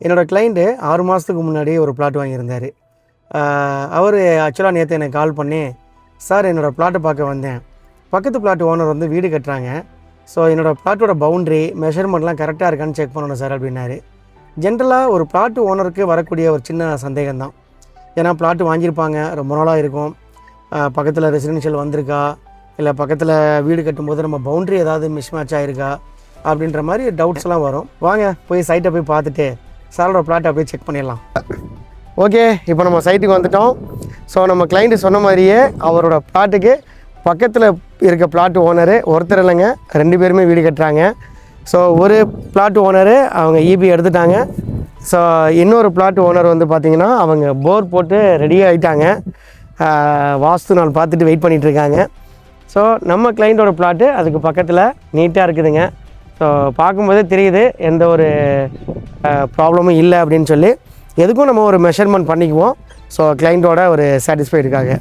என்னோடய கிளைண்ட்டு 6 மாதத்துக்கு முன்னாடி ஒரு பிளாட் வாங்கியிருந்தார். அவர் ஆக்சுவலாக நேற்று எனக்கு கால் பண்ணி, சார் என்னோடய பிளாட்டை பார்க்க வந்தேன். பக்கத்து பிளாட் ஓனர் வந்து வீடு கட்டுறாங்க. ஸோ என்னோடய பிளாட்டோட பவுண்ட்ரி மெஷர்மெண்ட்லாம் கரெக்டாக இருக்கான்னு செக் பண்ணணும் சார் அப்படின்னாரு. ஜென்ரலாக ஒரு பிளாட் ஓனருக்கு வரக்கூடிய ஒரு சின்ன சந்தேகம் தான். ஏன்னா பிளாட்டு வாங்கியிருப்பாங்க, ரொம்ப நாளாக இருக்கும். பக்கத்தில் ரெசிடென்ஷியல் வந்திருக்கா, இல்லை பக்கத்தில் வீடு கட்டும்போது நம்ம பவுண்ட்ரி ஏதாவது மிஸ்மேட்ச் ஆகிருக்கா அப்படின்ற மாதிரி டவுட்ஸ்லாம் வரும். வாங்க போய் சைட்டை போய் பார்த்துட்டு சாரோட பிளாட்டை அப்படியே செக் பண்ணிடலாம். ஓகே, இப்போ நம்ம சைட்டுக்கு வந்துட்டோம். ஸோ நம்ம கிளைண்ட்டு சொன்ன மாதிரியே அவரோட பிளாட்டுக்கு பக்கத்தில் இருக்க பிளாட் ஓனரு ஒருத்தர் இல்லைங்க, 2 பேருமே வீடு கட்டுறாங்க. ஸோ ஒரு பிளாட் ஓனரு அவங்க இபி எடுத்துட்டாங்க. ஸோ இன்னொரு பிளாட் ஓனர் வந்து பார்த்திங்கன்னா அவங்க போர் போட்டு ரெடி ஆகிட்டாங்க. வாஸ்து நாள் பார்த்துட்டு வெயிட் பண்ணிகிட்ருக்காங்க. ஸோ நம்ம கிளைண்ட்டோட பிளாட்டு அதுக்கு பக்கத்தில் நீட்டாக இருக்குதுங்க. ஸோ பார்க்கும்போதே தெரியுது எந்த ஒரு ப்ராப்ளமும் இல்லை அப்படின்னு சொல்லி. எதுக்கும் நம்ம ஒரு மெஷர்மெண்ட் பண்ணிக்குவோம். ஸோ கிளைண்ட்டோட ஒரு சாட்டிஸ்ஃபைடுக்காக